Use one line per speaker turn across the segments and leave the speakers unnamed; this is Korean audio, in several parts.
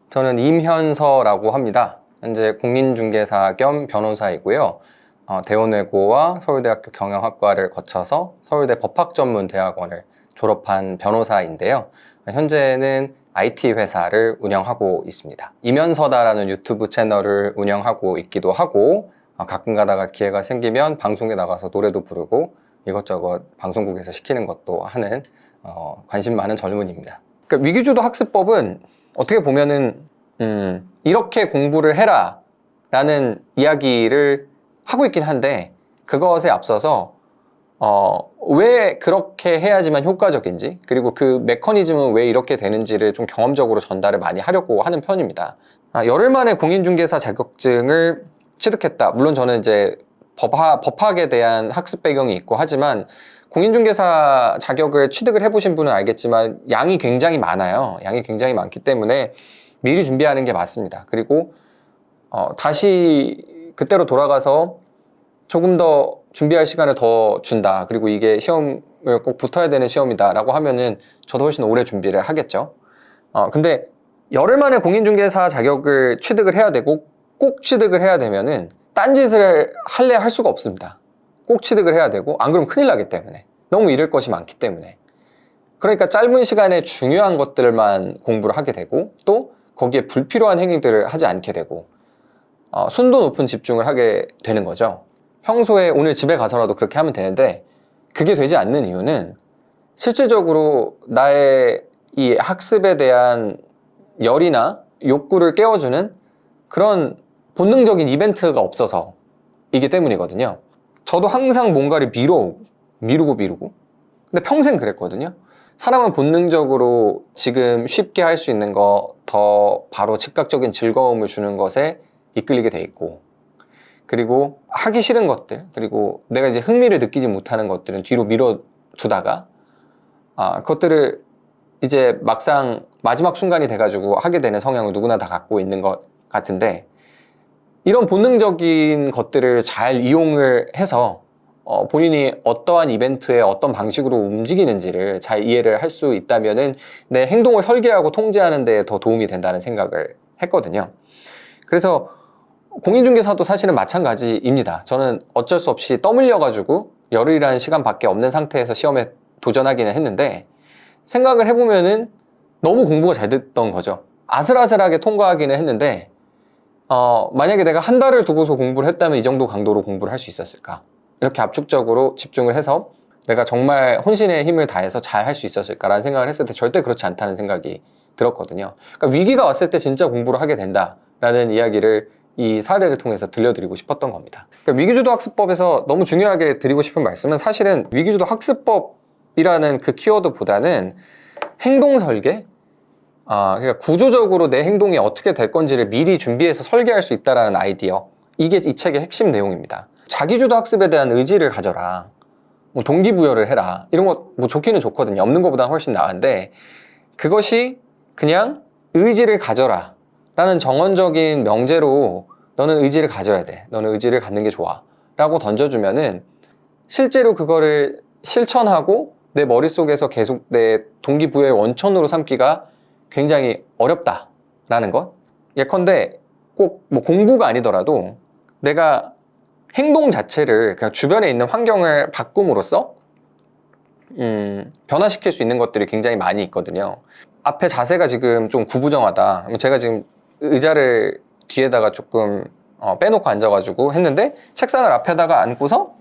저는 임현서라고 합니다. 현재 공인중개사 겸 변호사이고요. 대원외고와 서울대학교 경영학과를 거쳐서 서울대 법학전문대학원을 졸업한 변호사인데요. 현재는 IT 회사를 운영하고 있습니다. 임현서다라는 유튜브 채널을 운영하고 있기도 하고, 가끔 가다가 기회가 생기면 방송에 나가서 노래도 부르고 이것저것 방송국에서 시키는 것도 하는 관심 많은 젊은이입니다. 그러니까 위기주도 학습법은 어떻게 보면은 이렇게 공부를 해라 라는 이야기를 하고 있긴 한데, 그것에 앞서서 왜 그렇게 해야지만 효과적인지, 그리고 그 메커니즘은 왜 이렇게 되는지를 좀 경험적으로 전달을 많이 하려고 하는 편입니다. 열흘 만에 공인중개사 자격증을 취득했다. 물론 저는 이제 법학에 대한 학습 배경이 있고 하지만, 공인중개사 자격을 취득을 해보신 분은 알겠지만 양이 굉장히 많아요. 양이 굉장히 많기 때문에 미리 준비하는 게 맞습니다. 그리고 다시 그때로 돌아가서 조금 더 준비할 시간을 더 준다, 그리고 이게 시험을 꼭 붙어야 되는 시험이다 라고 하면은 저도 훨씬 오래 준비를 하겠죠. 근데 열흘 만에 공인중개사 자격을 취득을 해야 되고, 꼭 취득을 해야 되면은 딴짓을 할 수가 없습니다. 꼭 취득을 해야 되고, 안 그러면 큰일 나기 때문에, 너무 잃을 것이 많기 때문에. 그러니까 짧은 시간에 중요한 것들만 공부를 하게 되고, 또 거기에 불필요한 행위들을 하지 않게 되고, 순도 높은 집중을 하게 되는 거죠. 평소에 오늘 집에 가서라도 그렇게 하면 되는데, 그게 되지 않는 이유는 실질적으로 나의 이 학습에 대한 열이나 욕구를 깨워주는 그런 본능적인 이벤트가 없어서 이기 때문이거든요. 저도 항상 뭔가를 미루고 근데 평생 그랬거든요. 사람은 본능적으로 지금 쉽게 할 수 있는 거, 더 바로 즉각적인 즐거움을 주는 것에 이끌리게 돼 있고, 그리고 하기 싫은 것들, 그리고 내가 이제 흥미를 느끼지 못하는 것들은 뒤로 미뤄두다가 그것들을 이제 막상 마지막 순간이 돼가지고 하게 되는 성향을 누구나 다 갖고 있는 것 같은데, 이런 본능적인 것들을 잘 이용을 해서 본인이 어떠한 이벤트에 어떤 방식으로 움직이는지를 잘 이해를 할 수 있다면은 내 행동을 설계하고 통제하는 데 더 도움이 된다는 생각을 했거든요. 그래서 공인중개사도 사실은 마찬가지입니다. 저는 어쩔 수 없이 떠밀려가지고 열흘이라는 시간밖에 없는 상태에서 시험에 도전하기는 했는데, 생각을 해보면은 너무 공부가 잘 됐던 거죠. 아슬아슬하게 통과하기는 했는데, 만약에 내가 한 달을 두고서 공부를 했다면 이 정도 강도로 공부를 할 수 있었을까? 이렇게 압축적으로 집중을 해서 내가 정말 혼신의 힘을 다해서 잘 할 수 있었을까라는 생각을 했을 때 절대 그렇지 않다는 생각이 들었거든요. 그러니까 위기가 왔을 때 진짜 공부를 하게 된다라는 이야기를 이 사례를 통해서 들려드리고 싶었던 겁니다. 그러니까 위기주도 학습법에서 너무 중요하게 드리고 싶은 말씀은, 사실은 위기주도 학습법이라는 그 키워드보다는 행동 설계, 그러니까 구조적으로 내 행동이 어떻게 될 건지를 미리 준비해서 설계할 수 있다는 아이디어, 이게 이 책의 핵심 내용입니다. 자기주도 학습에 대한 의지를 가져라, 뭐 동기부여를 해라, 이런 거 뭐 좋기는 좋거든요. 없는 것보다는 훨씬 나은데, 그것이 그냥 의지를 가져라 라는 정언적인 명제로 너는 의지를 가져야 돼, 너는 의지를 갖는 게 좋아 라고 던져주면은 실제로 그거를 실천하고 내 머릿속에서 계속 내 동기부여의 원천으로 삼기가 굉장히 어렵다라는 것. 예컨대 꼭 뭐 공부가 아니더라도 내가 행동 자체를, 그냥 주변에 있는 환경을 바꿈으로써 변화시킬 수 있는 것들이 굉장히 많이 있거든요. 앞에 자세가 지금 좀 구부정하다, 제가 지금 의자를 뒤에다가 조금 빼놓고 앉아가지고 했는데, 책상을 앞에다가 앉고서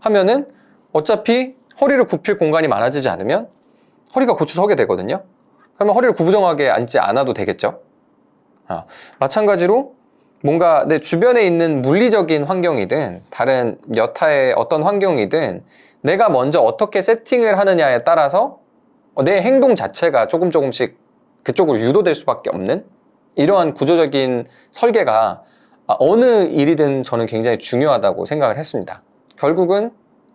하면은 어차피 허리를 굽힐 공간이 많아지지 않으면 허리가 고추 서게 되거든요. 그러면 허리를 구부정하게 앉지 않아도 되겠죠. 마찬가지로 뭔가 내 주변에 있는 물리적인 환경이든 다른 여타의 어떤 환경이든 내가 먼저 어떻게 세팅을 하느냐에 따라서 내 행동 자체가 조금씩 그쪽으로 유도될 수밖에 없는 이러한 구조적인 설계가 어느 일이든 저는 굉장히 중요하다고 생각을 했습니다. 결국은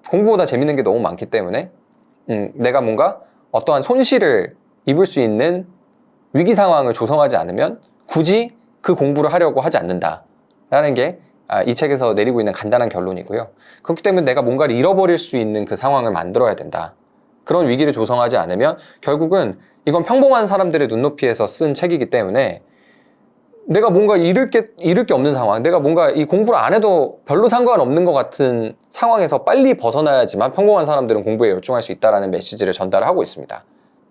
공부보다 재밌는 게 너무 많기 때문에 내가 뭔가 어떠한 손실을 입을 수 있는 위기 상황을 조성하지 않으면 굳이 그 공부를 하려고 하지 않는다라는 게 이 책에서 내리고 있는 간단한 결론이고요. 그렇기 때문에 내가 뭔가를 잃어버릴 수 있는 그 상황을 만들어야 된다. 그런 위기를 조성하지 않으면 결국은 이건 평범한 사람들의 눈높이에서 쓴 책이기 때문에 내가 뭔가 잃을 게 없는 상황, 내가 뭔가 이 공부를 안 해도 별로 상관없는 것 같은 상황에서 빨리 벗어나야지만 평범한 사람들은 공부에 열중할 수 있다는 메시지를 전달하고 있습니다.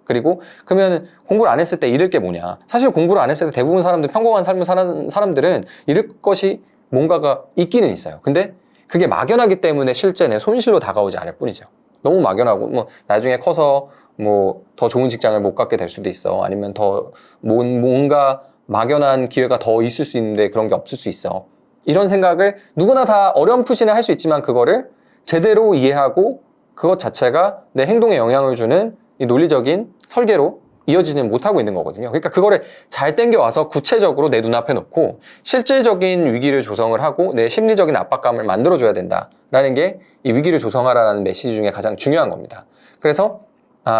그리고 그러면 공부를 안 했을 때 잃을 게 뭐냐? 사실 공부를 안 했을 때 대부분 사람들, 평범한 삶을 사는 사람들은 잃을 것이 뭔가가 있기는 있어요. 근데 그게 막연하기 때문에 실제 내 손실로 다가오지 않을 뿐이죠. 너무 막연하고 뭐 나중에 커서 뭐 더 좋은 직장을 못 갖게 될 수도 있어. 아니면 더 뭔가 막연한 기회가 더 있을 수 있는데 그런 게 없을 수 있어. 이런 생각을 누구나 다 어렴풋이는 할 수 있지만 그거를 제대로 이해하고 그것 자체가 내 행동에 영향을 주는 이 논리적인 설계로 이어지는 못하고 있는 거거든요. 그러니까 그거를 잘 땡겨와서 구체적으로 내 눈앞에 놓고 실질적인 위기를 조성을 하고 내 심리적인 압박감을 만들어줘야 된다라는 게 이 위기를 조성하라는 메시지 중에 가장 중요한 겁니다. 그래서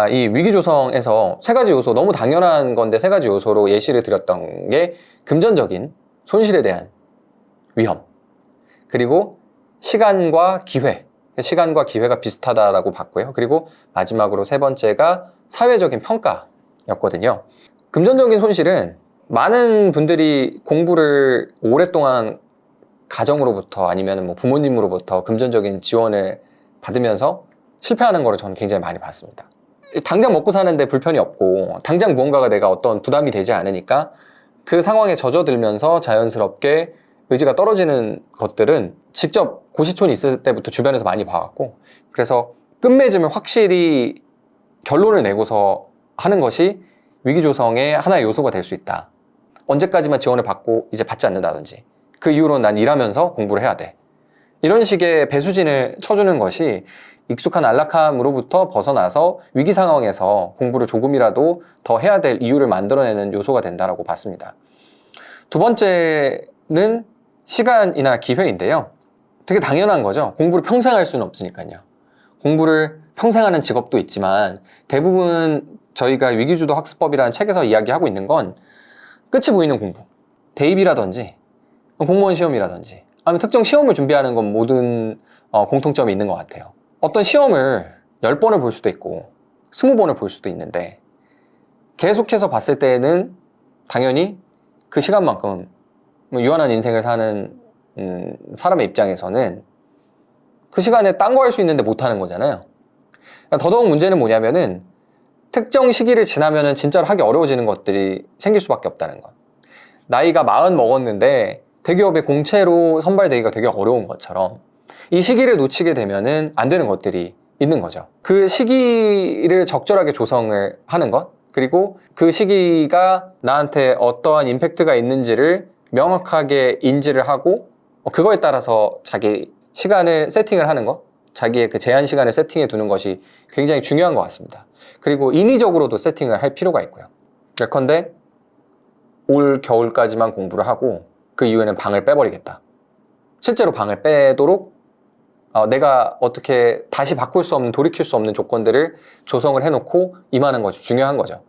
이 위기 조성에서 세 가지 요소, 너무 당연한 건데 세 가지 요소로 예시를 드렸던 게 금전적인 손실에 대한 위험, 그리고 시간과 기회, 시간과 기회가 비슷하다라고 봤고요. 그리고 마지막으로 세 번째가 사회적인 평가였거든요. 금전적인 손실은 많은 분들이 공부를 오랫동안 가정으로부터 아니면 뭐 부모님으로부터 금전적인 지원을 받으면서 실패하는 거를 저는 굉장히 많이 봤습니다. 당장 먹고 사는데 불편이 없고 당장 무언가가 내가 어떤 부담이 되지 않으니까 그 상황에 젖어들면서 자연스럽게 의지가 떨어지는 것들은 직접 고시촌이 있을 때부터 주변에서 많이 봐왔고, 그래서 끝맺음을 확실히 결론을 내고서 하는 것이 위기 조성의 하나의 요소가 될 수 있다. 언제까지만 지원을 받고 이제 받지 않는다든지, 그 이후로는 난 일하면서 공부를 해야 돼. 이런 식의 배수진을 쳐주는 것이 익숙한 안락함으로부터 벗어나서 위기 상황에서 공부를 조금이라도 더 해야 될 이유를 만들어내는 요소가 된다고 봤습니다. 두 번째는 시간이나 기회인데요. 되게 당연한 거죠. 공부를 평생 할 수는 없으니까요. 공부를 평생 하는 직업도 있지만 대부분 저희가 위기주도 학습법이라는 책에서 이야기하고 있는 건 끝이 보이는 공부, 대입이라든지 공무원 시험이라든지 아니면 특정 시험을 준비하는 건 모든 공통점이 있는 것 같아요. 어떤 시험을 10번을 볼 수도 있고 20번을 볼 수도 있는데 계속해서 봤을 때는 당연히 그 시간만큼 유한한 인생을 사는 사람의 입장에서는 그 시간에 딴 거 할 수 있는데 못하는 거잖아요. 그러니까 더더욱 문제는 뭐냐면은 특정 시기를 지나면은 진짜로 하기 어려워지는 것들이 생길 수밖에 없다는 것. 나이가 40 먹었는데 대기업의 공채로 선발되기가 되게 어려운 것처럼 이 시기를 놓치게 되면은 안 되는 것들이 있는 거죠. 그 시기를 적절하게 조성을 하는 것, 그리고 그 시기가 나한테 어떠한 임팩트가 있는지를 명확하게 인지를 하고 그거에 따라서 자기 시간을 세팅을 하는 것, 자기의 그 제한 시간을 세팅해 두는 것이 굉장히 중요한 것 같습니다. 그리고 인위적으로도 세팅을 할 필요가 있고요. 예컨대 올 겨울까지만 공부를 하고 그 이후에는 방을 빼버리겠다. 실제로 방을 빼도록 내가 어떻게 다시 바꿀 수 없는, 돌이킬 수 없는 조건들을 조성을 해놓고 임하는 것이 중요한 거죠.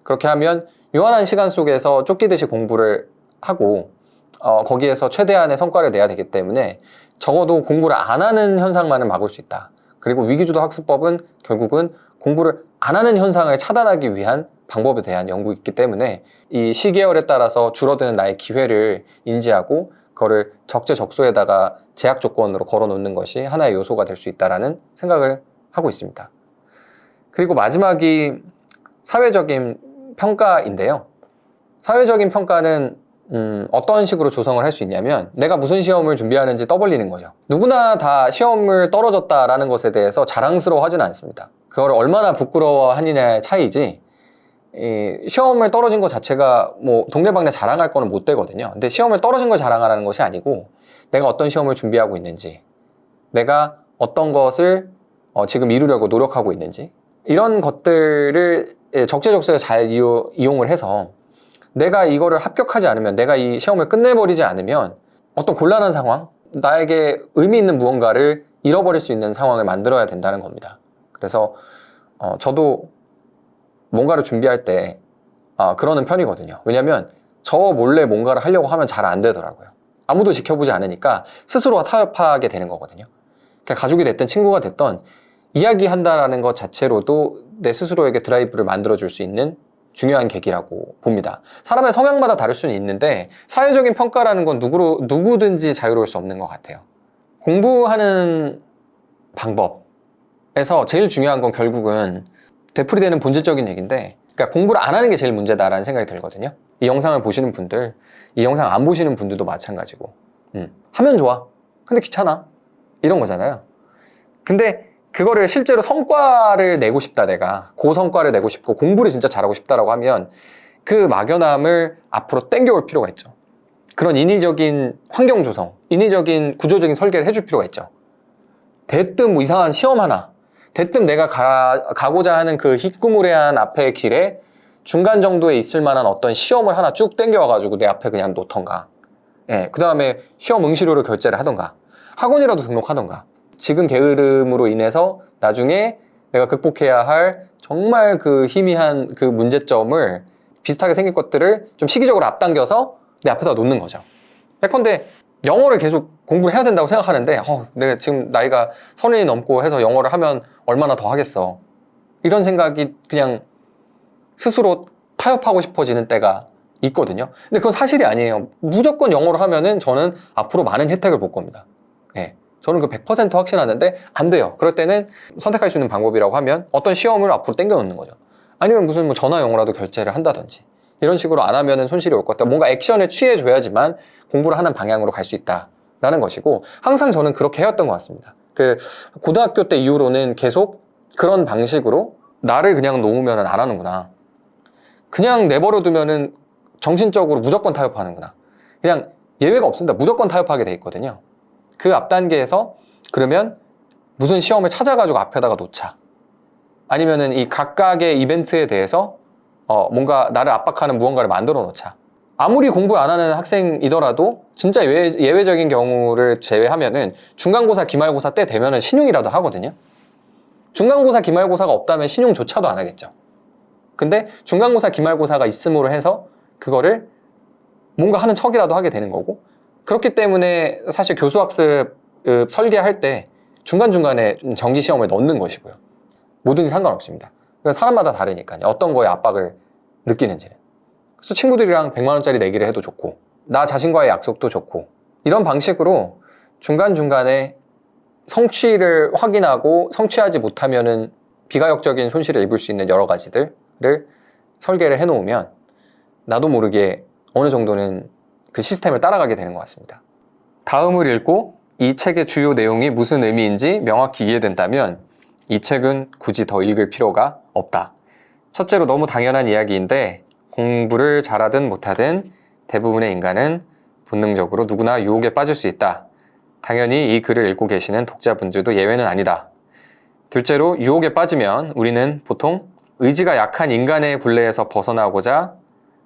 그렇게 하면 유한한 시간 속에서 쫓기듯이 공부를 하고 거기에서 최대한의 성과를 내야 되기 때문에 적어도 공부를 안 하는 현상만은 막을 수 있다. 그리고 위기주도 학습법은 결국은 공부를 안 하는 현상을 차단하기 위한 방법에 대한 연구이기 때문에 이 시계열에 따라서 줄어드는 나의 기회를 인지하고 그거를 적재적소에다가 제약 조건으로 걸어놓는 것이 하나의 요소가 될 수 있다는 생각을 하고 있습니다. 그리고 마지막이 사회적인 평가인데요. 사회적인 평가는 어떤 식으로 조성을 할 수 있냐면 내가 무슨 시험을 준비하는지 떠벌리는 거죠. 누구나 다 시험을 떨어졌다라는 것에 대해서 자랑스러워하지는 않습니다. 그걸 얼마나 부끄러워하느냐의 차이지, 시험을 떨어진 것 자체가 뭐 동네방네 자랑할 거는 못 되거든요. 근데 시험을 떨어진 걸 자랑하라는 것이 아니고 내가 어떤 시험을 준비하고 있는지, 내가 어떤 것을 지금 이루려고 노력하고 있는지, 이런 것들을 적재적소에 잘 이용을 해서 내가 이거를 합격하지 않으면, 내가 이 시험을 끝내버리지 않으면 어떤 곤란한 상황, 나에게 의미 있는 무언가를 잃어버릴 수 있는 상황을 만들어야 된다는 겁니다. 그래서 저도 뭔가를 준비할 때 그러는 편이거든요. 왜냐면 저 몰래 뭔가를 하려고 하면 잘 안 되더라고요. 아무도 지켜보지 않으니까 스스로가 타협하게 되는 거거든요. 그러니까 가족이 됐든 친구가 됐든 이야기한다라는 것 자체로도 내 스스로에게 드라이브를 만들어줄 수 있는 중요한 계기라고 봅니다. 사람의 성향마다 다를 수는 있는데 사회적인 평가라는 건 누구든지 자유로울 수 없는 것 같아요. 공부하는 방법에서 제일 중요한 건 결국은 되풀이되는 본질적인 얘기인데, 그러니까 공부를 안 하는 게 제일 문제다라는 생각이 들거든요. 이 영상을 보시는 분들, 이 영상 안 보시는 분들도 마찬가지고, 하면 좋아. 근데 귀찮아. 이런 거잖아요. 근데 그거를 실제로 성과를 내고 싶다, 내가 고성과를 내고 싶고 공부를 진짜 잘하고 싶다라고 하면 그 막연함을 앞으로 땡겨올 필요가 있죠. 그런 인위적인 환경 조성, 인위적인 구조적인 설계를 해줄 필요가 있죠. 대뜸 뭐 이상한 시험 하나, 대뜸 내가 가고자 하는 그 희끄무레한 앞의 길에 중간 정도에 있을 만한 어떤 시험을 하나 쭉 땡겨와가지고 내 앞에 그냥 놓던가, 예, 그 다음에 시험 응시료를 결제를 하던가, 학원이라도 등록하던가, 지금 게으름으로 인해서 나중에 내가 극복해야 할 정말 그 희미한 그 문제점을, 비슷하게 생긴 것들을 좀 시기적으로 앞당겨서 내 앞에다 놓는 거죠. 예컨대 영어를 계속 공부를 해야 된다고 생각하는데 내가 지금 나이가 30이 넘고 해서 영어를 하면 얼마나 더 하겠어, 이런 생각이 그냥 스스로 타협하고 싶어지는 때가 있거든요. 근데 그건 사실이 아니에요. 무조건 영어를 하면은 저는 앞으로 많은 혜택을 볼 겁니다. 예. 저는 그 100% 확신하는데 안 돼요. 그럴 때는 선택할 수 있는 방법이라고 하면 어떤 시험을 앞으로 당겨 놓는 거죠. 아니면 무슨 뭐 전화 영어라도 결제를 한다든지, 이런 식으로 안 하면은 손실이 올 것 같다. 뭔가 액션을 취해줘야지만 공부를 하는 방향으로 갈 수 있다라는 것이고, 항상 저는 그렇게 해왔던 것 같습니다. 그 고등학교 때 이후로는 계속 그런 방식으로 나를 그냥 놓으면 안 하는구나, 그냥 내버려 두면은 정신적으로 무조건 타협하는구나, 그냥 예외가 없습니다. 무조건 타협하게 돼 있거든요. 그 앞 단계에서 그러면 무슨 시험을 찾아가지고 앞에다가 놓자, 아니면은 이 각각의 이벤트에 대해서 뭔가 나를 압박하는 무언가를 만들어 놓자. 아무리 공부 안 하는 학생이더라도 진짜 예외적인 경우를 제외하면은 중간고사, 기말고사 때 되면은 신용이라도 하거든요. 중간고사, 기말고사가 없다면 신용조차도 안 하겠죠. 근데 중간고사, 기말고사가 있음으로 해서 그거를 뭔가 하는 척이라도 하게 되는 거고, 그렇기 때문에 사실 교수학습 설계할 때 중간중간에 정기시험을 넣는 것이고요. 뭐든지 상관없습니다. 사람마다 다르니까요. 어떤 거에 압박을 느끼는지는. 그래서 친구들이랑 100만 원짜리 내기를 해도 좋고, 나 자신과의 약속도 좋고, 이런 방식으로 중간중간에 성취를 확인하고 성취하지 못하면은 비가역적인 손실을 입을 수 있는 여러 가지들을 설계를 해놓으면 나도 모르게 어느 정도는 그 시스템을 따라가게 되는 것 같습니다. 다음을 읽고 이 책의 주요 내용이 무슨 의미인지 명확히 이해된다면 이 책은 굳이 더 읽을 필요가 없다. 첫째로 너무 당연한 이야기인데, 공부를 잘하든 못하든 대부분의 인간은 본능적으로 누구나 유혹에 빠질 수 있다. 당연히 이 글을 읽고 계시는 독자분들도 예외는 아니다. 둘째로, 유혹에 빠지면 우리는 보통 의지가 약한 인간의 굴레에서 벗어나고자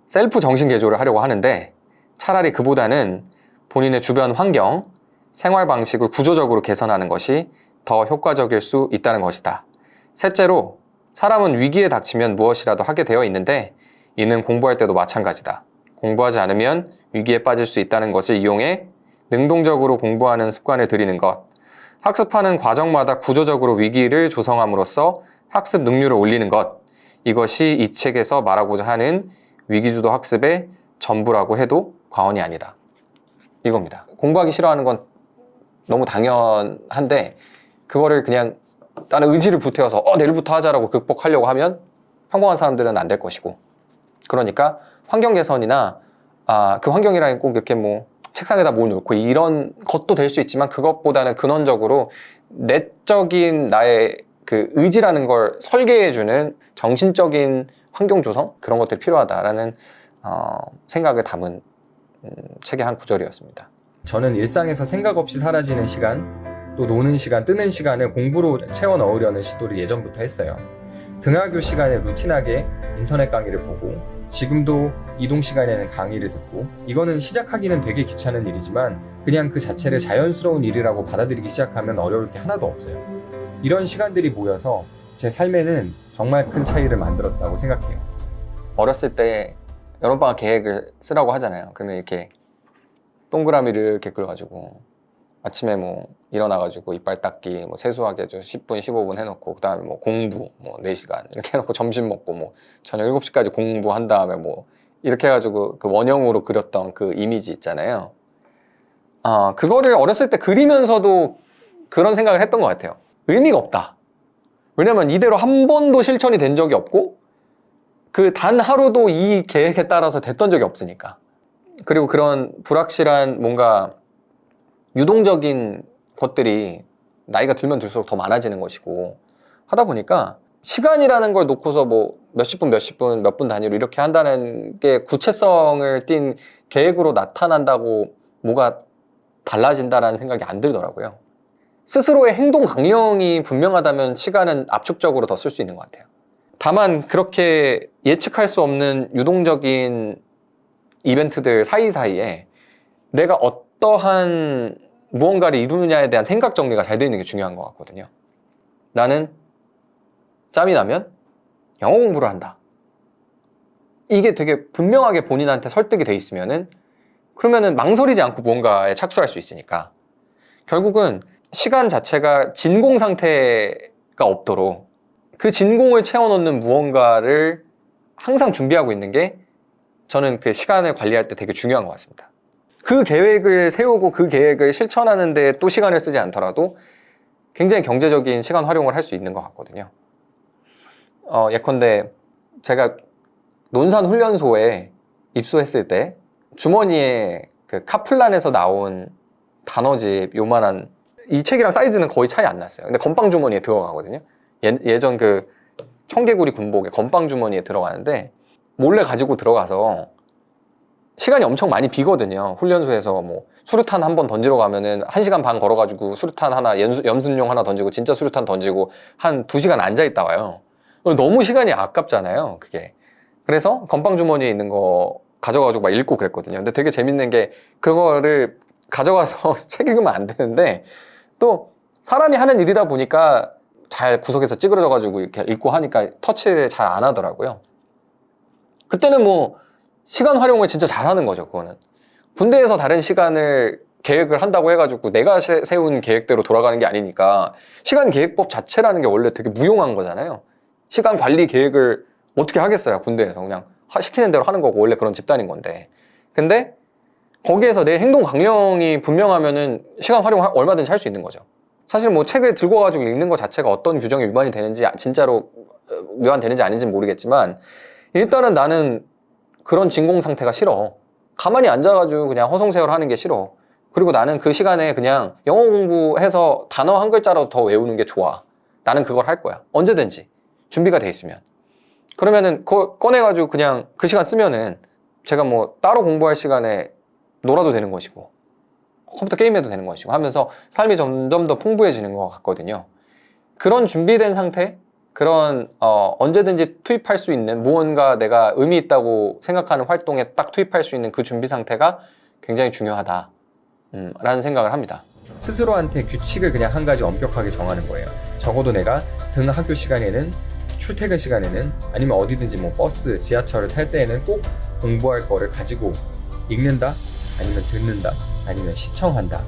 셀프 정신 개조를 하려고 하는데, 차라리 그보다는 본인의 주변 환경, 생활 방식을 구조적으로 개선하는 것이 더 효과적일 수 있다는 것이다. 셋째로, 사람은 위기에 닥치면 무엇이라도 하게 되어 있는데 이는 공부할 때도 마찬가지다. 공부하지 않으면 위기에 빠질 수 있다는 것을 이용해 능동적으로 공부하는 습관을 들이는 것, 학습하는 과정마다 구조적으로 위기를 조성함으로써 학습 능률을 올리는 것, 이것이 이 책에서 말하고자 하는 위기주도 학습의 전부라고 해도 과언이 아니다. 이겁니다. 공부하기 싫어하는 건 너무 당연한데, 그거를 그냥 나는 의지를 불태워서 내일부터 하자라고 극복하려고 하면 평범한 사람들은 안 될 것이고, 그러니까 환경 개선이나 그 환경이라는 꼭 이렇게 뭐 책상에다 뭘 놓고 이런 것도 될 수 있지만, 그것보다는 근원적으로 내적인 나의 그 의지라는 걸 설계해주는 정신적인 환경 조성, 그런 것들이 필요하다라는 생각을 담은 책의 한 구절이었습니다.
저는 일상에서 생각 없이 사라지는 시간, 또 노는 시간, 뜨는 시간을 공부로 채워 넣으려는 시도를 예전부터 했어요. 등하교 시간에 루틴하게 인터넷 강의를 보고, 지금도 이동 시간에는 강의를 듣고, 이거는 시작하기는 되게 귀찮은 일이지만 그냥 그 자체를 자연스러운 일이라고 받아들이기 시작하면 어려울 게 하나도 없어요. 이런 시간들이 모여서 제 삶에는 정말 큰 차이를 만들었다고 생각해요.
어렸을 때 여름방학 계획을 쓰라고 하잖아요. 그러면 이렇게 동그라미를 이렇게 그려가지고 아침에 뭐 일어나가지고 이빨 닦기, 뭐 세수하기 10분, 15분 해놓고, 그 다음에 뭐 공부, 뭐 4시간 이렇게 해놓고 점심 먹고, 뭐 저녁 7시까지 공부한 다음에 뭐 이렇게 해가지고 그 원형으로 그렸던 그 이미지 있잖아요. 그거를 어렸을 때 그리면서도 그런 생각을 했던 것 같아요. 의미가 없다. 왜냐면 이대로 한 번도 실천이 된 적이 없고, 그 단 하루도 이 계획에 따라서 됐던 적이 없으니까. 그리고 그런 불확실한 뭔가 유동적인 것들이 나이가 들면 들수록 더 많아지는 것이고 하다 보니까 시간이라는 걸 놓고서 뭐 몇십 분, 몇 분 단위로 이렇게 한다는 게 구체성을 띈 계획으로 나타난다고 뭐가 달라진다라는 생각이 안 들더라고요. 스스로의 행동 강령이 분명하다면 시간은 압축적으로 더 쓸 수 있는 것 같아요. 다만 그렇게 예측할 수 없는 유동적인 이벤트들 사이사이에 내가 어떠한 무언가를 이루느냐에 대한 생각 정리가 잘 되어 있는 게 중요한 것 같거든요. 나는 짬이 나면 영어 공부를 한다. 이게 되게 분명하게 본인한테 설득이 돼 있으면은 그러면은 망설이지 않고 무언가에 착수할 수 있으니까 결국은 시간 자체가 진공 상태가 없도록 그 진공을 채워넣는 무언가를 항상 준비하고 있는 게 저는 그 시간을 관리할 때 되게 중요한 것 같습니다. 그 계획을 세우고 그 계획을 실천하는 데 또 시간을 쓰지 않더라도 굉장히 경제적인 시간 활용을 할 수 있는 것 같거든요. 예컨대 제가 논산훈련소에 입소했을 때 주머니에 그 카플란에서 나온 단어집 요만한 이 책이랑 사이즈는 거의 차이 안 났어요. 근데 건빵 주머니에 들어가거든요. 예전 그 청개구리 군복에 건빵 주머니에 들어가는데 몰래 가지고 들어가서 시간이 엄청 많이 비거든요. 훈련소에서 뭐 수류탄 한 번 던지러 가면은 1시간 반 걸어가지고 수류탄 하나, 연습용 하나 던지고 진짜 수류탄 던지고 한 2시간 앉아있다 와요. 너무 시간이 아깝잖아요, 그게. 그래서 건빵 주머니에 있는 거 가져가지고 막 읽고 그랬거든요. 근데 되게 재밌는 게 그거를 가져가서 책 읽으면 안 되는데 또 사람이 하는 일이다 보니까 잘 구석에서 찌그러져가지고 이렇게 읽고 하니까 터치를 잘 안 하더라고요. 그때는 뭐 시간 활용을 진짜 잘하는 거죠, 그거는. 군대에서 다른 시간을 계획을 한다고 해가지고 내가 세운 계획대로 돌아가는 게 아니니까 시간 계획법 자체라는 게 원래 되게 무용한 거잖아요. 시간 관리 계획을 어떻게 하겠어요, 군대에서. 그냥 시키는 대로 하는 거고 원래 그런 집단인 건데. 근데 거기에서 내 행동 강령이 분명하면은 시간 활용 얼마든지 할 수 있는 거죠. 사실 뭐 책을 들고 가지고 읽는 것 자체가 어떤 규정에 위반이 되는지 진짜로 위반되는지 아닌지는 모르겠지만 일단은 나는 그런 진공 상태가 싫어. 가만히 앉아가지고 그냥 허송세월 하는 게 싫어. 그리고 나는 그 시간에 그냥 영어 공부해서 단어 한 글자라도 더 외우는 게 좋아. 나는 그걸 할 거야. 언제든지 준비가 돼 있으면. 그러면은 그거 꺼내가지고 그냥 그 시간 쓰면은 제가 뭐 따로 공부할 시간에 놀아도 되는 것이고 컴퓨터 게임해도 되는 것이고 하면서 삶이 점점 더 풍부해지는 것 같거든요. 그런 준비된 상태, 그런 언제든지 투입할 수 있는 무언가 내가 의미 있다고 생각하는 활동에 딱 투입할 수 있는 그 준비 상태가 굉장히 중요하다 라는 생각을 합니다.
스스로한테 규칙을 그냥 한 가지 엄격하게 정하는 거예요. 적어도 내가 등하교 시간에는, 출퇴근 시간에는, 아니면 어디든지 뭐 버스, 지하철을 탈 때에는 꼭 공부할 거를 가지고 읽는다, 아니면 듣는다, 아니면 시청한다.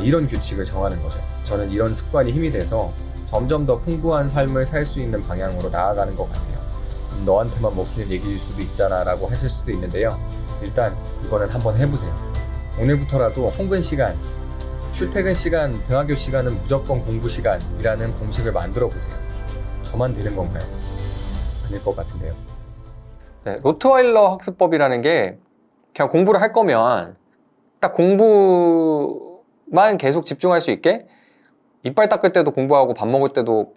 이런 규칙을 정하는 거죠. 저는 이런 습관이 힘이 돼서 점점 더 풍부한 삶을 살 수 있는 방향으로 나아가는 것 같아요. 너한테만 먹히는 얘기일 수도 있잖아 라고 하실 수도 있는데요. 일단 이거는 한번 해보세요. 오늘부터라도 통근 시간, 출퇴근 시간, 등하교 시간은 무조건 공부 시간이라는 공식을 만들어 보세요. 저만 되는 건가요? 아닐 것 같은데요.
네, 로트와일러 학습법이라는 게 그냥 공부를 할 거면 딱 공부만 계속 집중할 수 있게 이빨 닦을 때도 공부하고 밥 먹을 때도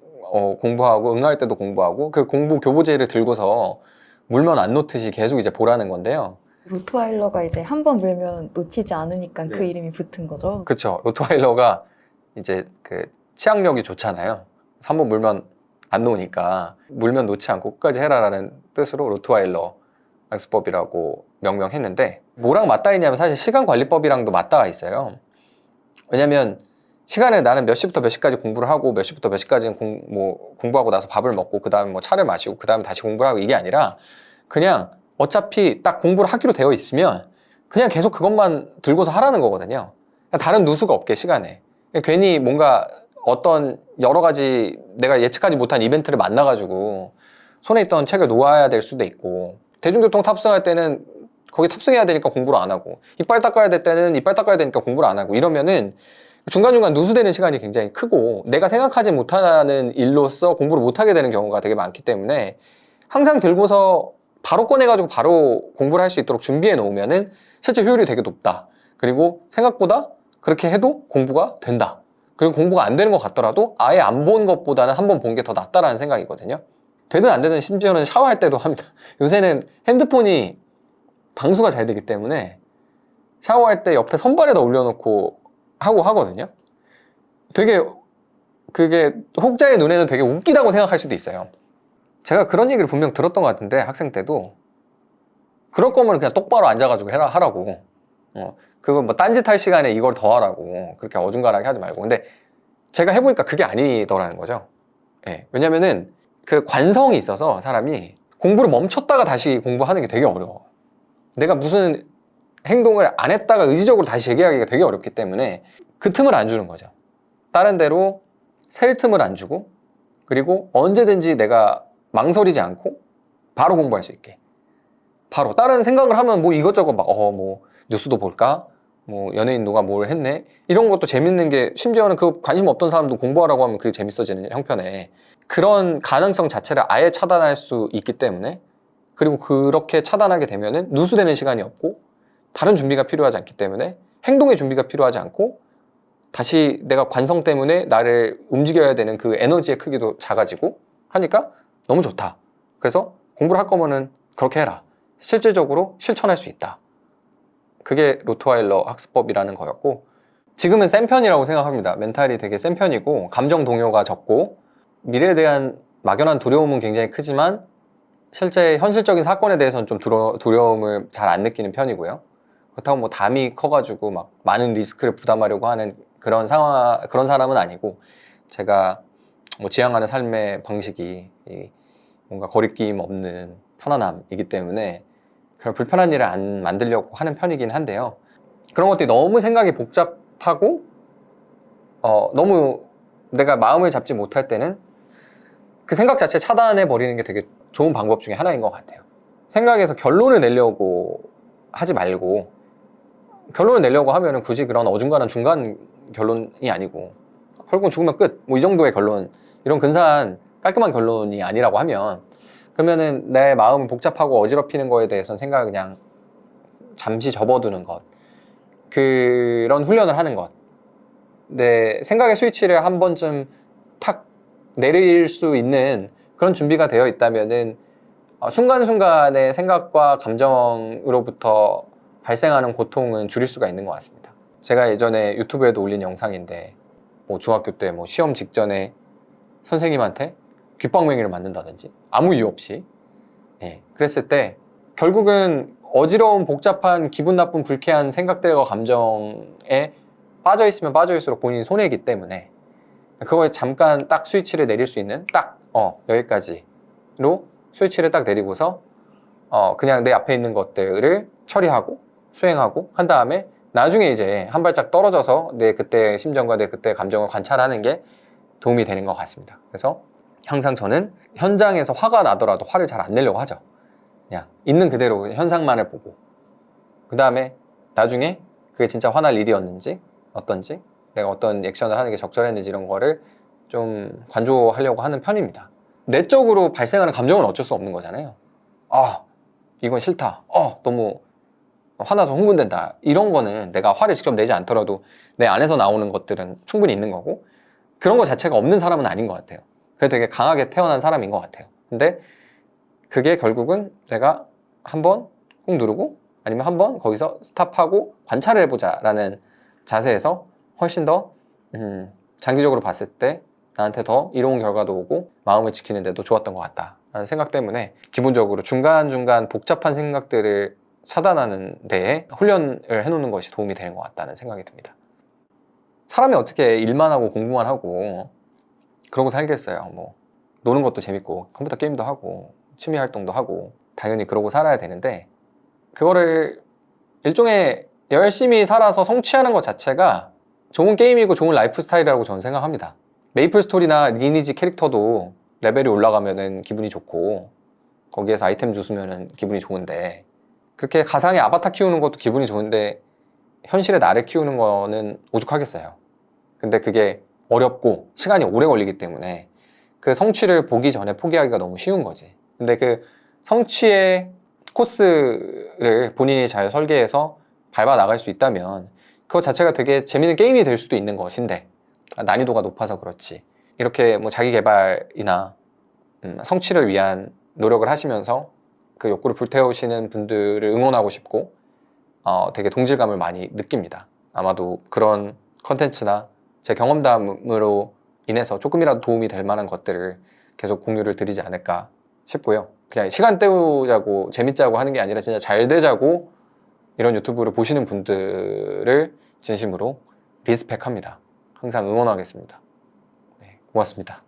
공부하고 응할 때도 공부하고 그 공부 교보제를 들고서 물면 안 놓듯이 계속 이제 보라는 건데요.
로트와일러가 이제 한 번 물면 놓치지 않으니까 그
네.
이름이 붙은 거죠.
그렇죠. 로트와일러가 이제 그 치악력이 좋잖아요. 그래서 한번 물면 안 놓으니까 물면 놓지 않고 끝까지 해라라는 뜻으로 로트와일러 학습법이라고 명명했는데 뭐랑 맞닿아 있냐면 사실 시간관리법이랑도 맞닿아 있어요. 왜냐면 시간에 나는 몇 시부터 몇 시까지 공부를 하고 몇 시부터 몇 시까지는 공부하고 나서 밥을 먹고 그 다음에 뭐 차를 마시고 그 다음에 다시 공부를 하고 이게 아니라 그냥 어차피 딱 공부를 하기로 되어 있으면 그냥 계속 그것만 들고서 하라는 거거든요. 다른 누수가 없게 시간에. 괜히 뭔가 어떤 여러 가지 내가 예측하지 못한 이벤트를 만나가지고 손에 있던 책을 놓아야 될 수도 있고, 대중교통 탑승할 때는 거기 탑승해야 되니까 공부를 안 하고, 이빨 닦아야 될 때는 이빨 닦아야 되니까 공부를 안 하고, 이러면은 중간중간 누수되는 시간이 굉장히 크고 내가 생각하지 못하는 일로서 공부를 못하게 되는 경우가 되게 많기 때문에 항상 들고서 바로 꺼내가지고 바로 공부를 할 수 있도록 준비해 놓으면은 실제 효율이 되게 높다. 그리고 생각보다 그렇게 해도 공부가 된다. 그리고 공부가 안 되는 것 같더라도 아예 안 본 것보다는 한 번 본 게 더 낫다라는 생각이거든요. 되든 안 되든 심지어는 샤워할 때도 합니다. 요새는 핸드폰이 방수가 잘 되기 때문에 샤워할 때 옆에 선반에다 올려놓고 하고 하거든요. 되게 그게 혹자의 눈에는 되게 웃기다고 생각할 수도 있어요. 제가 그런 얘기를 분명 들었던 것 같은데, 학생 때도 그럴 거면 그냥 똑바로 앉아가지고 하라고. 그거 뭐 딴짓 할 시간에 이걸 더 하라고. 그렇게 어중간하게 하지 말고. 근데 제가 해보니까 그게 아니더라는 거죠. 예. 왜냐면은 그 관성이 있어서 사람이 공부를 멈췄다가 다시 공부하는 게 되게 어려워. 내가 무슨 행동을 안 했다가 의지적으로 다시 재개하기가 되게 어렵기 때문에 그 틈을 안 주는 거죠. 다른 데로 셀 틈을 안 주고, 그리고 언제든지 내가 망설이지 않고 바로 공부할 수 있게. 바로 다른 생각을 하면 뭐 이것저것 막 뭐 뉴스도 볼까? 뭐 연예인 누가 뭘 했네? 이런 것도 재밌는 게, 심지어는 그 관심 없던 사람도 공부하라고 하면 그게 재밌어지는 형편에 그런 가능성 자체를 아예 차단할 수 있기 때문에, 그리고 그렇게 차단하게 되면은 누수되는 시간이 없고 다른 준비가 필요하지 않기 때문에 행동의 준비가 필요하지 않고 다시 내가 관성 때문에 나를 움직여야 되는 그 에너지의 크기도 작아지고 하니까 너무 좋다. 그래서 공부를 할 거면은 그렇게 해라. 실질적으로 실천할 수 있다. 그게 로트와일러 학습법이라는 거였고, 지금은 센 편이라고 생각합니다. 멘탈이 되게 센 편이고 감정 동요가 적고 미래에 대한 막연한 두려움은 굉장히 크지만 실제 현실적인 사건에 대해서는 좀 두려움을 잘 안 느끼는 편이고요. 그렇다고 뭐 담이 커가지고 막 많은 리스크를 부담하려고 하는 그런 사람은 아니고, 제가 뭐 지향하는 삶의 방식이 뭔가 거리낌 없는 편안함이기 때문에 그런 불편한 일을 안 만들려고 하는 편이긴 한데요. 그런 것들이 너무 생각이 복잡하고 너무 내가 마음을 잡지 못할 때는 그 생각 자체 차단해 버리는 게 되게 좋은 방법 중에 하나인 것 같아요. 생각에서 결론을 내려고 하지 말고, 결론을 내려고 하면은 굳이 그런 어중간한 중간 결론이 아니고 결국은 죽으면 끝, 뭐 이 정도의 결론, 이런 근사한 깔끔한 결론이 아니라고 하면, 그러면은 내 마음이 복잡하고 어지럽히는 거에 대해서는 생각을 그냥 잠시 접어두는 것, 그런 훈련을 하는 것, 내 생각의 스위치를 한 번쯤 탁 내릴 수 있는 그런 준비가 되어 있다면은 순간순간의 생각과 감정으로부터 발생하는 고통은 줄일 수가 있는 것 같습니다. 제가 예전에 유튜브에도 올린 영상인데, 뭐 중학교 때 뭐 시험 직전에 선생님한테 귓방맹이를 맞는다든지 아무 이유 없이, 그랬을 때 결국은 어지러운 복잡한 기분 나쁜 불쾌한 생각들과 감정에 빠져 있으면 빠져 있을수록 본인이 손해이기 때문에 그거에 잠깐 딱 스위치를 내릴 수 있는, 딱 여기까지로 스위치를 딱 내리고서 그냥 내 앞에 있는 것들을 처리하고 수행하고 한 다음에 나중에 이제 한 발짝 떨어져서 내 그때의 심정과 내 그때의 감정을 관찰하는 게 도움이 되는 것 같습니다. 그래서 항상 저는 현장에서 화가 나더라도 화를 잘 안 내려고 하죠. 그냥 있는 그대로 현상만을 보고, 그 다음에 나중에 그게 진짜 화날 일이었는지 어떤지, 내가 어떤 액션을 하는 게 적절했는지 이런 거를 좀 관조하려고 하는 편입니다. 내적으로 발생하는 감정은 어쩔 수 없는 거잖아요. 이건 싫다. 너무 화나서 흥분된다. 이런 거는 내가 화를 직접 내지 않더라도 내 안에서 나오는 것들은 충분히 있는 거고, 그런 거 자체가 없는 사람은 아닌 것 같아요. 그게 되게 강하게 태어난 사람인 것 같아요. 근데 그게 결국은 내가 한번 꾹 누르고 아니면 한번 거기서 스탑하고 관찰을 해보자 라는 자세에서 훨씬 더 장기적으로 봤을 때 나한테 더 이로운 결과도 오고 마음을 지키는 데도 좋았던 것 같다 라는 생각 때문에 기본적으로 중간중간 복잡한 생각들을 차단하는 데에 훈련을 해놓는 것이 도움이 되는 것 같다는 생각이 듭니다. 사람이 어떻게 일만 하고 공부만 하고 그러고 살겠어요. 뭐 노는 것도 재밌고 컴퓨터 게임도 하고 취미 활동도 하고 당연히 그러고 살아야 되는데, 그거를 일종의 열심히 살아서 성취하는 것 자체가 좋은 게임이고 좋은 라이프 스타일이라고 저는 생각합니다. 메이플 스토리나 리니지 캐릭터도 레벨이 올라가면은 기분이 좋고 거기에서 아이템 주스면은 기분이 좋은데 그렇게 가상의 아바타 키우는 것도 기분이 좋은데 현실의 나를 키우는 거는 오죽하겠어요. 근데 그게 어렵고 시간이 오래 걸리기 때문에 그 성취를 보기 전에 포기하기가 너무 쉬운 거지. 근데 그 성취의 코스를 본인이 잘 설계해서 밟아 나갈 수 있다면 그것 자체가 되게 재밌는 게임이 될 수도 있는 것인데 난이도가 높아서 그렇지. 이렇게 뭐 자기 개발이나 성취를 위한 노력을 하시면서 그 욕구를 불태우시는 분들을 응원하고 싶고 되게 동질감을 많이 느낍니다. 아마도 그런 컨텐츠나 제 경험담으로 인해서 조금이라도 도움이 될 만한 것들을 계속 공유를 드리지 않을까 싶고요. 그냥 시간 때우자고 재밌자고 하는 게 아니라 진짜 잘 되자고 이런 유튜브를 보시는 분들을 진심으로 리스펙합니다. 항상 응원하겠습니다. 네, 고맙습니다.